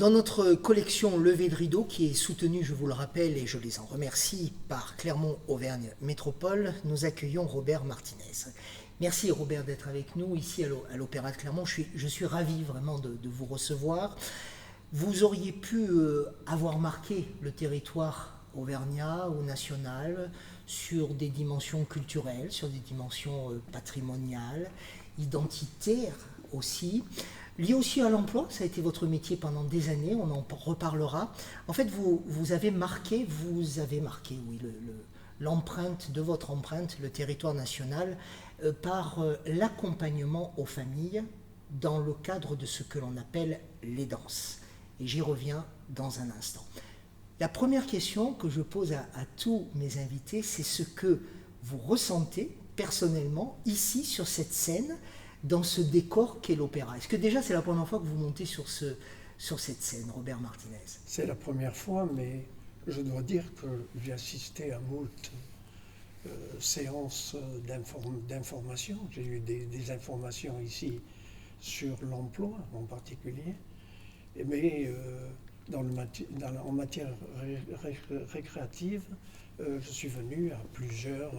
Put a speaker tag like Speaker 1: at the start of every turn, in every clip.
Speaker 1: Dans notre collection Levé de rideau, qui est soutenue, je vous le rappelle, et je les en remercie, par Clermont-Auvergne Métropole, nous accueillons Robert Martinez. Merci Robert d'être avec nous ici à l'Opéra de Clermont. Je suis ravi vraiment de vous recevoir. Vous auriez pu avoir marqué le territoire auvergnat ou national sur des dimensions culturelles, sur des dimensions patrimoniales, identitaires aussi. Lié aussi à l'emploi, ça a été votre métier pendant des années, on en reparlera. En fait, vous avez marqué, oui, l'empreinte de votre empreinte, le territoire national, par l'accompagnement aux familles dans le cadre de ce que l'on appelle l'aidance. Et j'y reviens dans un instant. La première question que je pose à tous mes invités, c'est ce que vous ressentez personnellement ici sur cette scène, dans ce décor qu'est l'opéra. Est-ce que déjà c'est la première fois que vous montez sur cette scène, Robert Martinez?
Speaker 2: C'est la première fois, mais je dois dire que j'ai assisté à moult séances d'information. J'ai eu des informations ici sur l'emploi en particulier, mais en matière récréative, je suis venu à plusieurs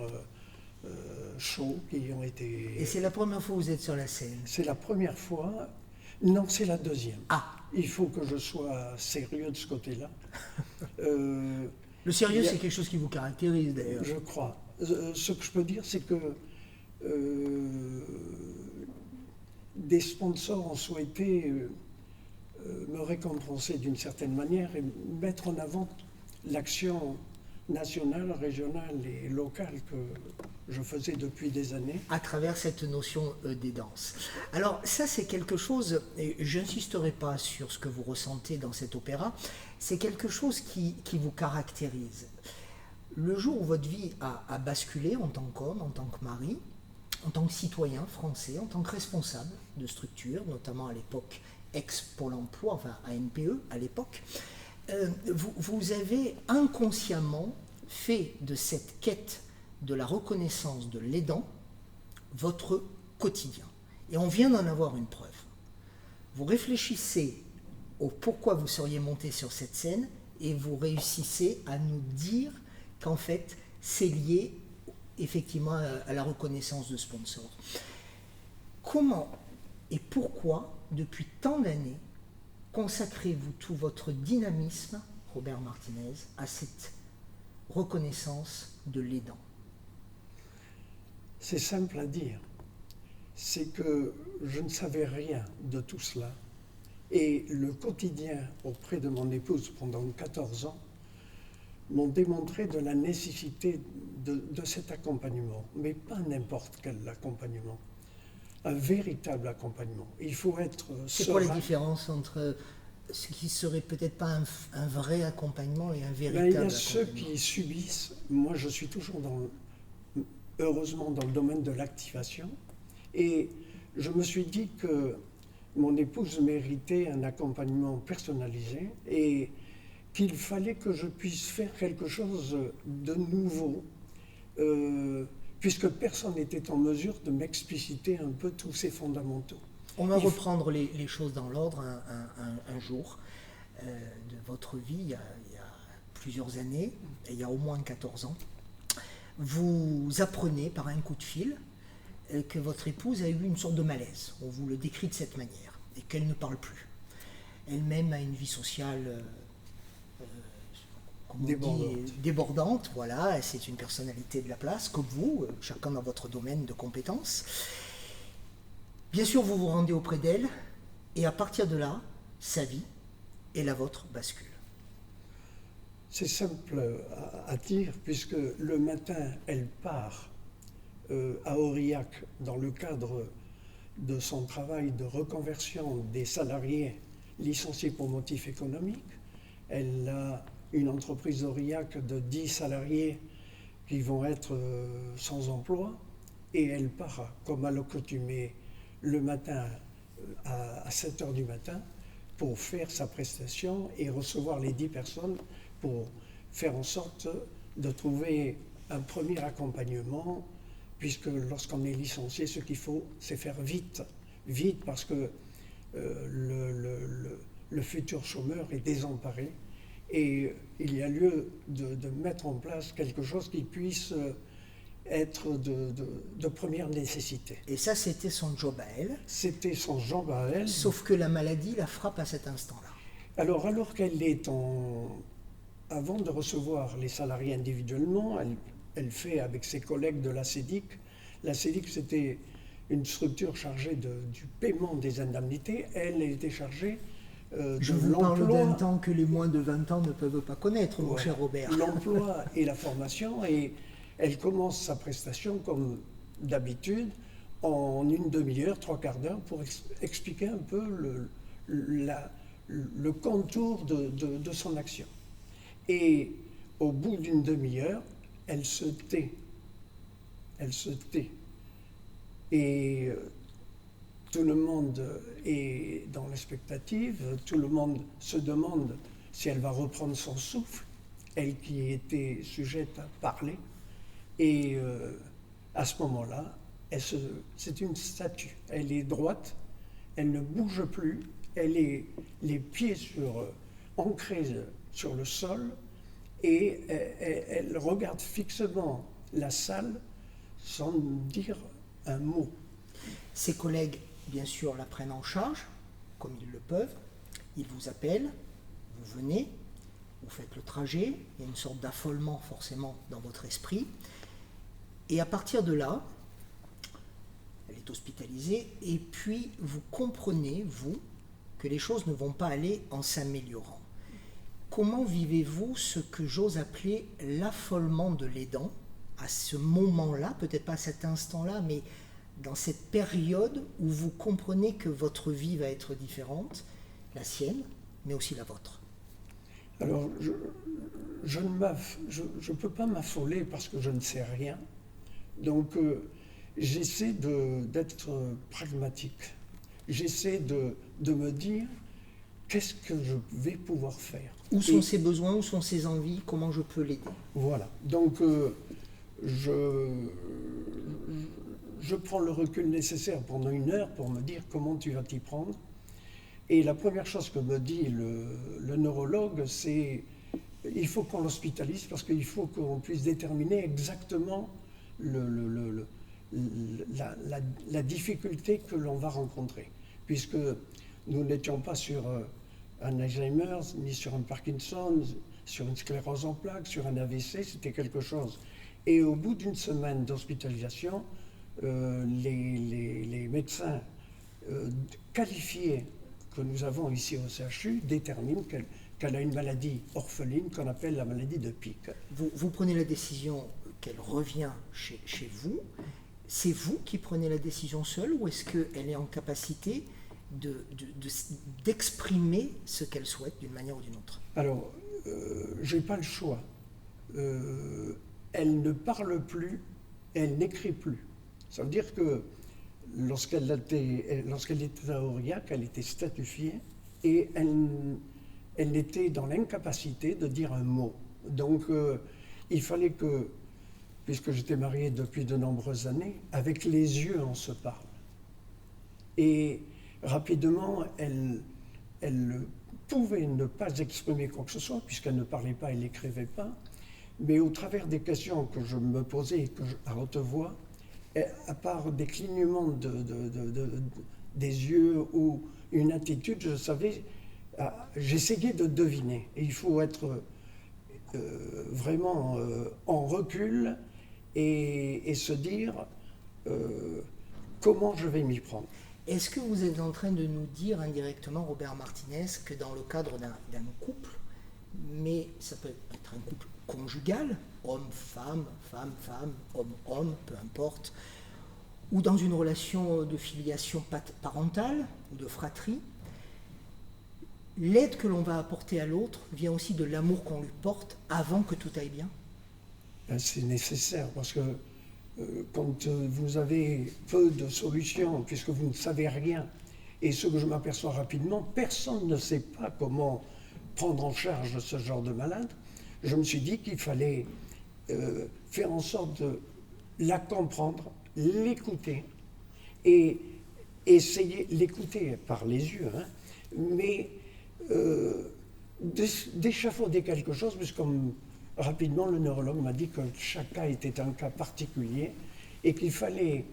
Speaker 2: shows qui ont été...
Speaker 1: Et c'est la première fois que vous êtes sur la scène?
Speaker 2: C'est la première fois. Non, c'est la deuxième.
Speaker 1: Ah.
Speaker 2: Il faut que je sois sérieux de ce côté-là.
Speaker 1: Le sérieux, c'est quelque chose qui vous caractérise d'ailleurs.
Speaker 2: Je crois. Ce que je peux dire, c'est que des sponsors ont souhaité me récompenser d'une certaine manière et mettre en avant l'action nationale, régionale et locale que je faisais depuis des années.
Speaker 1: À travers cette notion d'aidance. Alors ça c'est quelque chose, et je n'insisterai pas sur ce que vous ressentez dans cet opéra, c'est quelque chose qui vous caractérise. Le jour où votre vie a basculé en tant qu'homme, en tant que mari, en tant que citoyen français, en tant que responsable de structure, notamment à l'époque ex-Pôle emploi, enfin ANPE à l'époque, vous avez inconsciemment fait de cette quête de la reconnaissance de l'aidant votre quotidien. Et on vient d'en avoir une preuve. Vous réfléchissez au pourquoi vous seriez monté sur cette scène et vous réussissez à nous dire qu'en fait, c'est lié effectivement à la reconnaissance de sponsors. Comment et pourquoi, depuis tant d'années, consacrez-vous tout votre dynamisme, Robert Martinez, à cette reconnaissance de l'aidant?
Speaker 2: C'est simple à dire. C'est que je ne savais rien de tout cela. Et le quotidien auprès de mon épouse pendant 14 ans m'ont démontré de la nécessité de cet accompagnement. Mais pas n'importe quel accompagnement. Un véritable accompagnement. Il faut être serein.
Speaker 1: C'est quoi la différence entre ce qui serait peut-être pas un vrai accompagnement et un véritable accompagnement?
Speaker 2: Il y a ceux qui subissent. Moi, je suis toujours heureusement dans le domaine de l'activation. Et je me suis dit que mon épouse méritait un accompagnement personnalisé et qu'il fallait que je puisse faire quelque chose de nouveau, puisque personne n'était en mesure de m'expliciter un peu tous ces fondamentaux.
Speaker 1: On va reprendre les choses dans l'ordre un jour de votre vie, il y a plusieurs années, il y a au moins 14 ans. Vous apprenez par un coup de fil que votre épouse a eu une sorte de malaise. On vous le décrit de cette manière et qu'elle ne parle plus. Elle-même a une vie sociale débordante. Voilà, c'est une personnalité de la place, comme vous, chacun dans votre domaine de compétences. Bien sûr, vous vous rendez auprès d'elle et à partir de là, sa vie et la vôtre basculent.
Speaker 2: C'est simple à dire, puisque le matin, elle part à Aurillac dans le cadre de son travail de reconversion des salariés licenciés pour motif économique. Elle a une entreprise d'Aurillac de 10 salariés qui vont être sans emploi et elle part comme à l'accoutumée le matin à 7 h du matin pour faire sa prestation et recevoir les 10 personnes pour faire en sorte de trouver un premier accompagnement, puisque lorsqu'on est licencié, ce qu'il faut, c'est faire vite parce que le futur chômeur est désemparé et il y a lieu de mettre en place quelque chose qui puisse être de première nécessité.
Speaker 1: Et ça, c'était son job à elle.
Speaker 2: C'était son job à elle.
Speaker 1: Sauf que la maladie la frappe à cet instant-là.
Speaker 2: Alors qu'elle est avant de recevoir les salariés individuellement, elle fait avec ses collègues de la CEDIC. La CEDIC, c'était une structure chargée du paiement des indemnités. Elle était chargée
Speaker 1: Je
Speaker 2: de
Speaker 1: vous parle d'un
Speaker 2: l'emploi,
Speaker 1: temps que les moins de 20 ans ne peuvent pas connaître, mon cher Robert.
Speaker 2: l'emploi et la formation. Et elle commence sa prestation comme d'habitude en une demi-heure, trois quarts d'heure pour expliquer un peu le contour de son action. Et au bout d'une demi-heure, elle se tait. Elle se tait. Et tout le monde est dans l'expectative, tout le monde se demande si elle va reprendre son souffle, elle qui était sujette à parler. Et à ce moment-là, c'est une statue. Elle est droite, elle ne bouge plus, elle est les pieds ancrés sur le sol et elle regarde fixement la salle sans dire un mot.
Speaker 1: Ses collègues, bien sûr, la prennent en charge, comme ils le peuvent. Ils vous appellent, vous venez, vous faites le trajet. Il y a une sorte d'affolement, forcément, dans votre esprit. Et à partir de là, elle est hospitalisée. Et puis, vous comprenez, vous, que les choses ne vont pas aller en s'améliorant. Comment vivez-vous ce que j'ose appeler l'affolement de l'aidant à ce moment-là, peut-être pas à cet instant-là, mais dans cette période où vous comprenez que votre vie va être différente, la sienne, mais aussi la vôtre?
Speaker 2: Alors, je ne peux pas m'affoler parce que je ne sais rien. Donc, j'essaie d'être pragmatique. J'essaie de me dire qu'est-ce que je vais pouvoir faire.
Speaker 1: Où sont ses besoins, où sont ses envies, comment je peux l'aider?
Speaker 2: Voilà. Donc, je prends le recul nécessaire pendant une heure pour me dire comment tu vas t'y prendre. Et la première chose que me dit le neurologue, c'est il faut qu'on l'hospitalise parce qu'il faut qu'on puisse déterminer exactement la difficulté que l'on va rencontrer. Puisque nous n'étions pas sur un Alzheimer, ni sur un Parkinson, sur une sclérose en plaques, sur un AVC, c'était quelque chose. Et au bout d'une semaine d'hospitalisation, les médecins qualifiés que nous avons ici au CHU déterminent qu'elle a une maladie orpheline qu'on appelle la maladie de Pick.
Speaker 1: Vous prenez la décision qu'elle revient chez vous. C'est vous qui prenez la décision seule ou est-ce qu'elle est en capacité d'exprimer ce qu'elle souhaite d'une manière ou d'une autre?
Speaker 2: Alors, je n'ai pas le choix. Elle ne parle plus, elle n'écrit plus. Ça veut dire que lorsqu'elle était à Aurillac, elle était statufiée et elle était dans l'incapacité de dire un mot. Donc, il fallait que, puisque j'étais marié depuis de nombreuses années, avec les yeux on se parle. Et rapidement, elle pouvait ne pas exprimer quoi que ce soit, puisqu'elle ne parlait pas, elle n'écrivait pas, mais au travers des questions que je me posais et à haute voix, à part des clignements des yeux ou une attitude, je savais, j'essayais de deviner. Et il faut être vraiment en recul et se dire comment je vais m'y prendre.
Speaker 1: Est-ce que vous êtes en train de nous dire indirectement, Robert Martinez, que dans le cadre d'un couple, mais ça peut être un couple conjugal, homme-femme, femme-femme, homme-homme, peu importe, ou dans une relation de filiation parentale ou de fratrie, l'aide que l'on va apporter à l'autre vient aussi de l'amour qu'on lui porte avant que tout aille bien?
Speaker 2: C'est nécessaire parce que quand vous avez peu de solutions, puisque vous ne savez rien, et ce que je m'aperçois rapidement, personne ne sait pas comment prendre en charge ce genre de malade, je me suis dit qu'il fallait faire en sorte de la comprendre, l'écouter, et essayer l'écouter par les yeux, hein, mais d'échafauder quelque chose, puisque comme rapidement le neurologue m'a dit que chaque cas était un cas particulier et qu'il fallait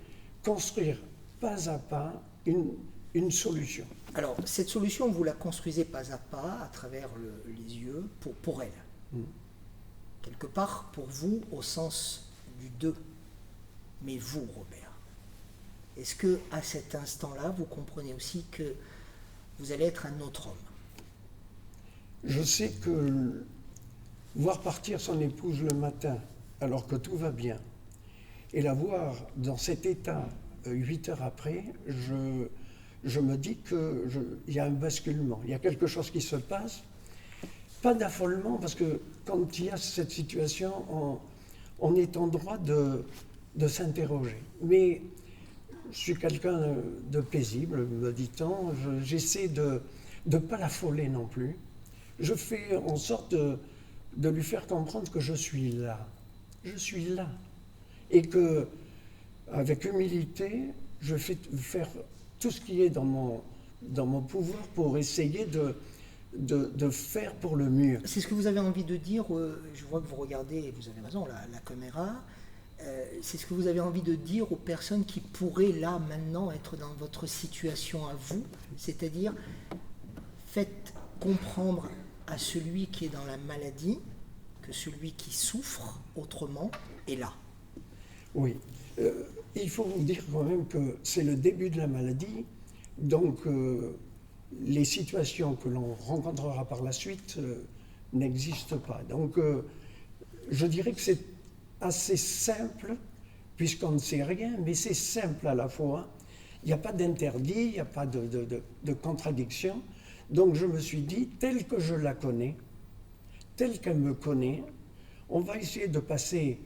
Speaker 2: construire pas à pas une solution.
Speaker 1: Alors, cette solution, vous la construisez pas à pas, à travers les yeux, pour elle. Quelque part, pour vous, au sens du deux. Mais vous, Robert, est-ce que à cet instant-là, vous comprenez aussi que vous allez être un autre homme?
Speaker 2: Je sais que voir partir son épouse le matin, alors que tout va bien, et la voir dans cet état 8 heures après, je me dis qu'il y a un basculement, il y a quelque chose qui se passe. Pas d'affolement, parce que quand il y a cette situation, on est en droit de s'interroger. Mais je suis quelqu'un de paisible, me dit-on. J'essaie de ne pas l'affoler non plus. Je fais en sorte de lui faire comprendre que je suis là. Je suis là. Et que, avec humilité, je vais faire tout ce qui est dans mon pouvoir pour essayer de faire pour le mieux.
Speaker 1: C'est ce que vous avez envie de dire, je vois que vous regardez, et vous avez raison, la caméra, c'est ce que vous avez envie de dire aux personnes qui pourraient là, maintenant, être dans votre situation à vous, c'est-à-dire faites comprendre à celui qui est dans la maladie que celui qui souffre autrement est là.
Speaker 2: Oui, il faut vous dire quand même que c'est le début de la maladie, donc les situations que l'on rencontrera par la suite n'existent pas. Donc je dirais que c'est assez simple, puisqu'on ne sait rien, mais c'est simple à la fois. Il n'y a pas d'interdit, il n'y a pas de contradiction. Donc je me suis dit, telle que je la connais, telle qu'elle me connaît, on va essayer de passer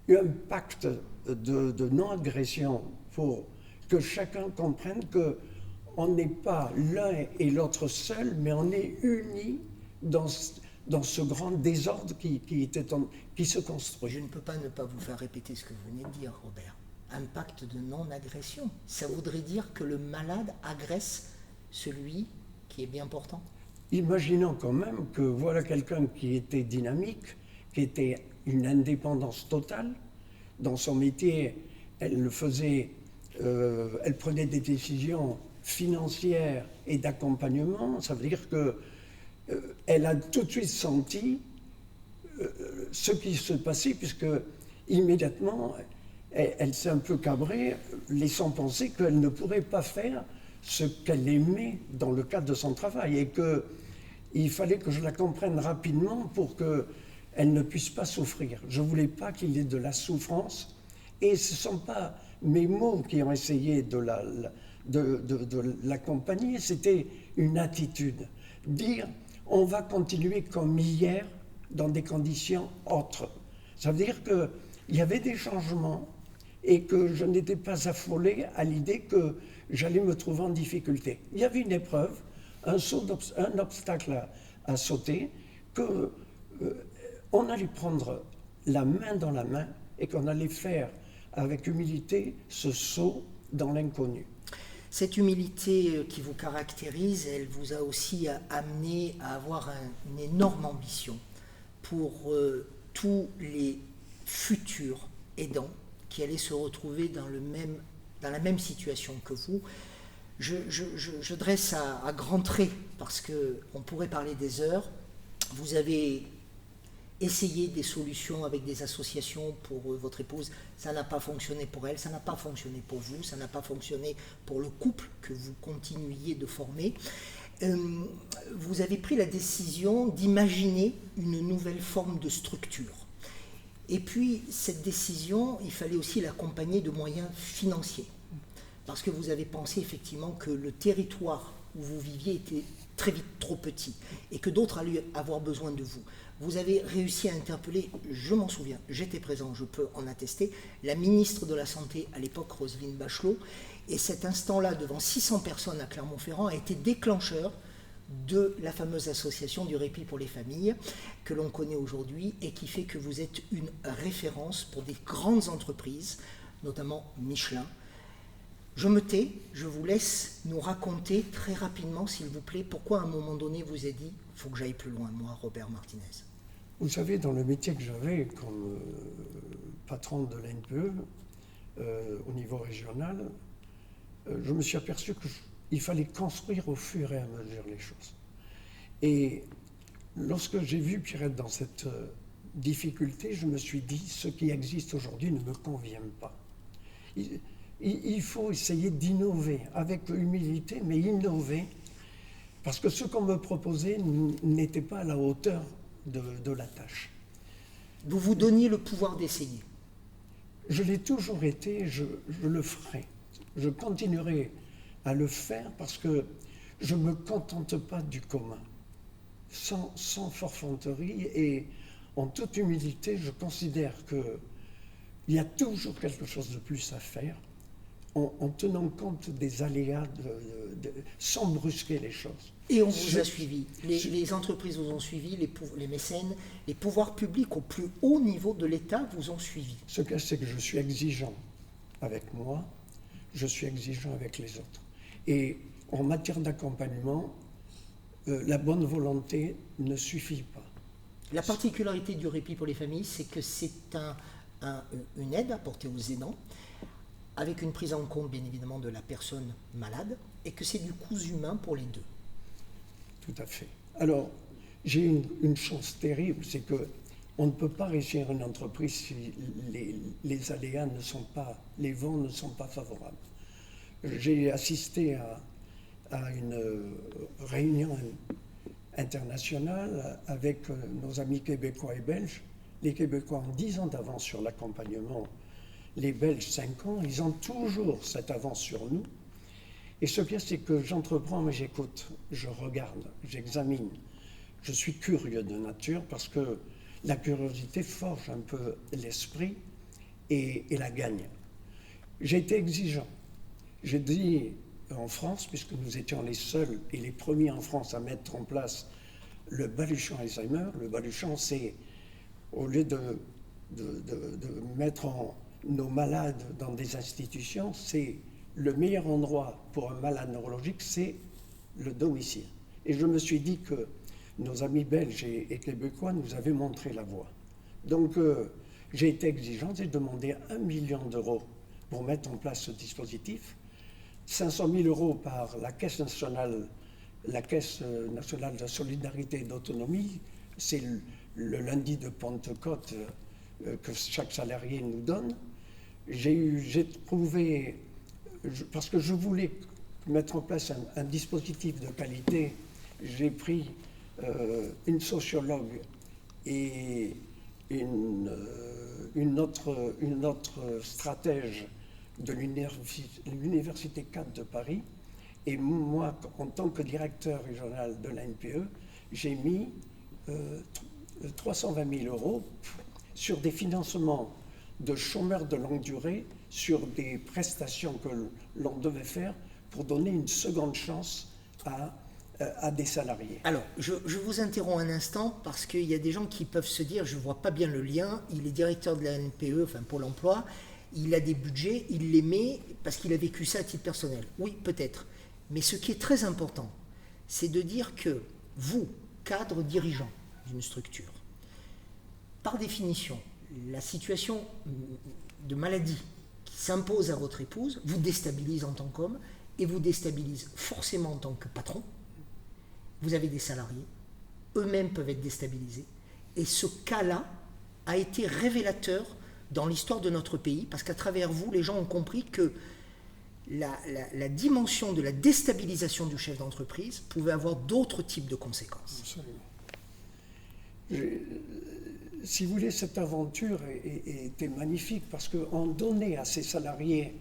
Speaker 2: un pacte de non-agression pour que chacun comprenne qu'on n'est pas l'un et l'autre seul, mais on est unis dans ce grand désordre qui se construit.
Speaker 1: Je ne peux pas ne pas vous faire répéter ce que vous venez de dire, Robert. Un pacte de non-agression. Ça voudrait dire que le malade agresse celui qui est bien portant.
Speaker 2: Imaginons quand même que voilà quelqu'un qui était dynamique, qui était une indépendance totale. Dans son métier, elle prenait des décisions financières et d'accompagnement. Ça veut dire qu'elle a tout de suite senti ce qui se passait, puisque immédiatement, elle s'est un peu cabrée, laissant penser qu'elle ne pourrait pas faire ce qu'elle aimait dans le cadre de son travail, et qu'il fallait que je la comprenne rapidement pour qu'elle ne puisse pas souffrir. Je ne voulais pas qu'il y ait de la souffrance, et ce ne sont pas mes mots qui ont essayé de l'accompagner, c'était une attitude. Dire, on va continuer comme hier, dans des conditions autres. Ça veut dire qu'il y avait des changements, et que je n'étais pas affolé à l'idée que j'allais me trouver en difficulté. Il y avait une épreuve, un obstacle à sauter, qu'on allait prendre la main dans la main et qu'on allait faire avec humilité ce saut dans l'inconnu.
Speaker 1: Cette humilité qui vous caractérise, elle vous a aussi amené à avoir une énorme ambition pour tous les futurs aidants qui allaient se retrouver dans la même situation que vous. Je dresse à grands traits, parce qu'on pourrait parler des heures. Vous avez essayé des solutions avec des associations pour votre épouse, ça n'a pas fonctionné pour elle, ça n'a pas fonctionné pour vous, ça n'a pas fonctionné pour le couple que vous continuiez de former. Vous avez pris la décision d'imaginer une nouvelle forme de structure. Et puis, cette décision, il fallait aussi l'accompagner de moyens financiers. Parce que vous avez pensé effectivement que le territoire où vous viviez était très vite trop petit et que d'autres allaient avoir besoin de vous. Vous avez réussi à interpeller, je m'en souviens, j'étais présent, je peux en attester, la ministre de la Santé à l'époque, Roselyne Bachelot, et cet instant-là, devant 600 personnes à Clermont-Ferrand, a été déclencheur de la fameuse association du répit pour les familles que l'on connaît aujourd'hui et qui fait que vous êtes une référence pour des grandes entreprises, notamment Michelin. Je me tais, je vous laisse nous raconter très rapidement, s'il vous plaît, pourquoi à un moment donné vous avez dit « il faut que j'aille plus loin, moi, Robert Martinez ».
Speaker 2: Vous savez, dans le métier que j'avais comme patron de l'ANPE, au niveau régional, je me suis aperçu qu'il fallait construire au fur et à mesure les choses. Et lorsque j'ai vu Pierrette dans cette difficulté, je me suis dit, ce qui existe aujourd'hui ne me convient pas. Il faut essayer d'innover, avec humilité, mais innover, parce que ce qu'on me proposait n'était pas à la hauteur de la tâche.
Speaker 1: Vous vous donniez le pouvoir d'essayer.
Speaker 2: Je l'ai toujours été, je le ferai. Je continuerai à le faire parce que je ne me contente pas du commun. Sans forfanterie et en toute humilité, je considère qu'il y a toujours quelque chose de plus à faire en tenant compte des aléas, sans brusquer les choses.
Speaker 1: Et on vous a suivi. Les entreprises vous ont suivi, les mécènes, les pouvoirs publics au plus haut niveau de l'État vous ont suivi.
Speaker 2: Ce que c'est que je suis exigeant avec moi, je suis exigeant avec les autres. Et en matière d'accompagnement, la bonne volonté ne suffit pas.
Speaker 1: La particularité du répit pour les familles, c'est que c'est une aide apportée aux aidants, avec une prise en compte bien évidemment de la personne malade, et que c'est du coût humain pour les deux.
Speaker 2: Tout à fait. Alors, j'ai une chance terrible, c'est que on ne peut pas réussir une entreprise si les aléas ne sont pas, les vents ne sont pas favorables. J'ai assisté à une réunion internationale avec nos amis québécois et belges. Les Québécois ont 10 ans d'avance sur l'accompagnement. Les Belges, 5 ans. Ils ont toujours cette avance sur nous. Et ce qu'il y a, c'est que j'entreprends, mais j'écoute, je regarde, j'examine. Je suis curieux de nature parce que la curiosité forge un peu l'esprit et la gagne. J'ai été exigeant. J'ai dit en France, puisque nous étions les seuls et les premiers en France à mettre en place le baluchon Alzheimer, le baluchon, c'est au lieu de mettre nos malades dans des institutions, c'est le meilleur endroit pour un malade neurologique, c'est le domicile. Et je me suis dit que nos amis belges et québécois nous avaient montré la voie. Donc j'ai été exigeant, j'ai demandé 1 million d'euros pour mettre en place ce dispositif, 500 000 euros par la Caisse nationale de solidarité et d'autonomie, c'est le lundi de Pentecôte que chaque salarié nous donne. J'ai trouvé, parce que je voulais mettre en place un dispositif de qualité, j'ai pris une sociologue et une autre stratège de l'Université 4 de Paris. Et moi, en tant que directeur régional de l'ANPE, j'ai mis 320 000 euros sur des financements de chômeurs de longue durée, sur des prestations que l'on devait faire pour donner une seconde chance à des salariés.
Speaker 1: Alors, je vous interromps un instant parce qu'il y a des gens qui peuvent se dire, je ne vois pas bien le lien, il est directeur de la NPE, enfin Pôle emploi, il a des budgets, il les met parce qu'il a vécu ça à titre personnel. Oui, peut-être. Mais ce qui est très important, c'est de dire que vous, cadre dirigeant d'une structure, par définition, la situation de maladie qui s'impose à votre épouse vous déstabilise en tant qu'homme et vous déstabilise forcément en tant que patron. Vous avez des salariés, eux-mêmes peuvent être déstabilisés. Et ce cas-là a été révélateur dans l'histoire de notre pays, parce qu'à travers vous, les gens ont compris que la dimension de la déstabilisation du chef d'entreprise pouvait avoir d'autres types de conséquences.
Speaker 2: Absolument. Si vous voulez, cette aventure était magnifique, parce qu'on donnait à ces salariés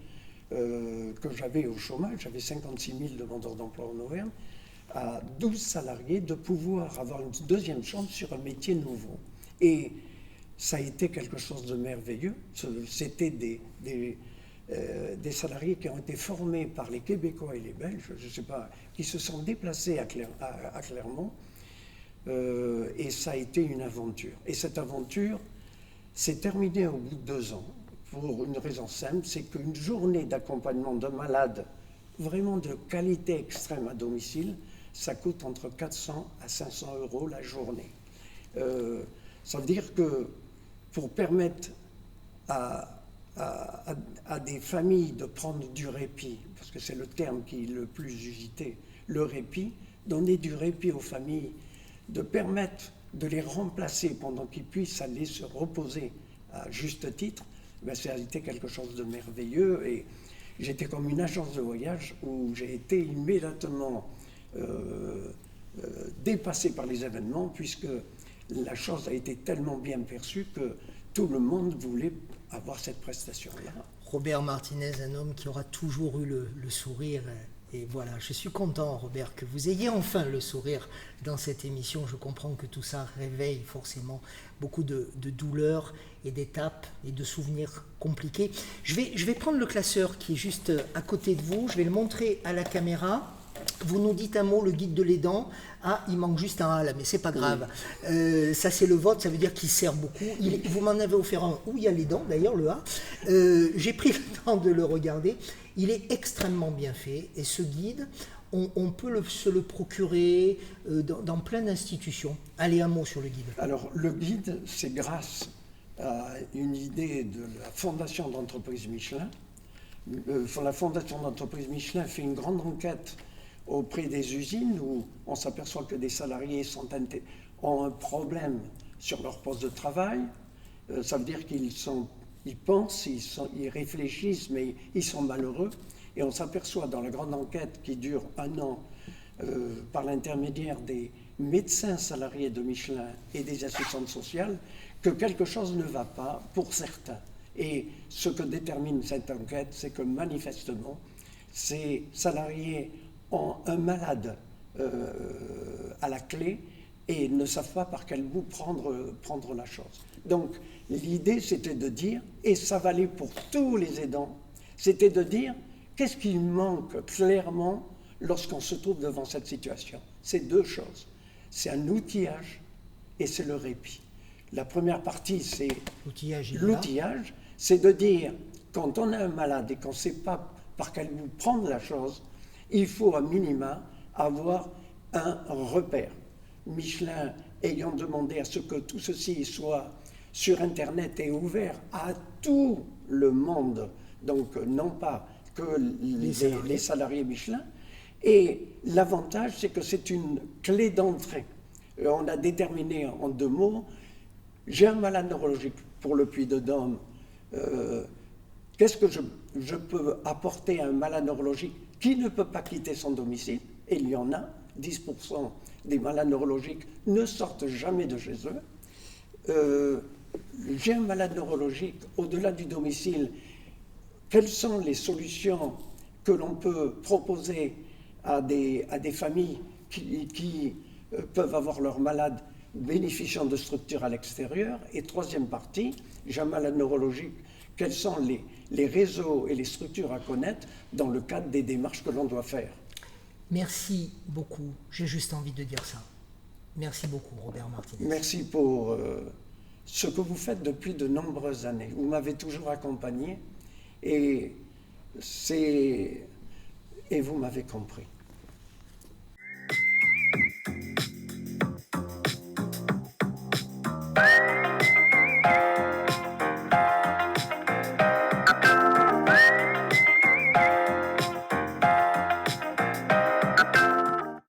Speaker 2: que j'avais au chômage, j'avais 56 000 demandeurs d'emploi en Auvergne, à 12 salariés de pouvoir avoir une deuxième chance sur un métier nouveau. Et ça a été quelque chose de merveilleux. C'était des salariés qui ont été formés par les Québécois et les Belges, je ne sais pas, qui se sont déplacés à Clermont. Et ça a été une aventure. Et cette aventure s'est terminée au bout de 2 ans, pour une raison simple, c'est qu'une journée d'accompagnement de malades vraiment de qualité extrême à domicile, ça coûte entre 400 à 500 euros la journée. Ça veut dire que pour permettre à des familles de prendre du répit, parce que c'est le terme qui est le plus usité, le répit, donner du répit aux familles, de permettre de les remplacer pendant qu'ils puissent aller se reposer à juste titre, ben ça a été quelque chose de merveilleux. Et j'étais comme une agence de voyage où j'ai été immédiatement dépassé par les événements, puisque la chose a été tellement bien perçue que tout le monde voulait avoir cette prestation-là.
Speaker 1: Robert Martinez, un homme qui aura toujours eu le sourire. Et voilà, je suis content, Robert, que vous ayez enfin le sourire dans cette émission. Je comprends que tout ça réveille forcément beaucoup de douleurs et d'étapes et de souvenirs compliqués. Je vais prendre le classeur qui est juste à côté de vous. Je vais le montrer à la caméra. Vous nous dites un mot, le guide de l'aidant. Ah, il manque juste un A là, mais c'est pas grave. Oui. Ça, c'est le vote, ça veut dire qu'il sert beaucoup. Vous m'en avez offert un où il y a l'aidant, d'ailleurs, le A. J'ai pris le temps de le regarder. Il est extrêmement bien fait. Et ce guide, on peut se le procurer dans plein d'institutions. Allez, un mot sur le guide.
Speaker 2: Alors, le guide, c'est grâce à une idée de la Fondation d'entreprise Michelin. La Fondation d'entreprise Michelin fait une grande enquête auprès des usines où on s'aperçoit que des salariés ont un problème sur leur poste de travail. Ça veut dire qu'ils pensent, ils réfléchissent, mais ils sont malheureux. Et on s'aperçoit dans la grande enquête qui dure 1 an, par l'intermédiaire des médecins salariés de Michelin et des assistantes sociales, que quelque chose ne va pas pour certains. Et ce que détermine cette enquête, c'est que manifestement, ces salariés ont un malade à la clé et ne savent pas par quel bout prendre la chose. Donc l'idée, c'était de dire, et ça valait pour tous les aidants, c'était de dire qu'est-ce qui manque clairement lorsqu'on se trouve devant cette situation. C'est 2 choses. C'est un outillage et c'est le répit. La première partie, c'est l'outillage, c'est de dire, quand on a un malade et qu'on ne sait pas par quel bout prendre la chose, il faut à minima avoir un repère. Michelin ayant demandé à ce que tout ceci soit sur Internet et ouvert à tout le monde, donc non pas que les salariés Michelin. Et l'avantage, c'est que c'est une clé d'entrée. On a déterminé en 2 mots, j'ai un malade neurologique pour le Puy-de-Dôme. Qu'est-ce que je peux apporter à un malade neurologique qui ne peut pas quitter son domicile? Et il y en a, 10% des malades neurologiques ne sortent jamais de chez eux. J'ai un malade neurologique au-delà du domicile. Quelles sont les solutions que l'on peut proposer à des familles qui peuvent avoir leur malade bénéficiant de structures à l'extérieur? Et 3e partie, j'ai un malade neurologique. Quels sont les réseaux et les structures à connaître dans le cadre des démarches que l'on doit faire?
Speaker 1: Merci beaucoup. J'ai juste envie de dire ça. Merci beaucoup, Robert Martinez.
Speaker 2: Merci pour ce que vous faites depuis de nombreuses années. Vous m'avez toujours accompagné et vous m'avez compris.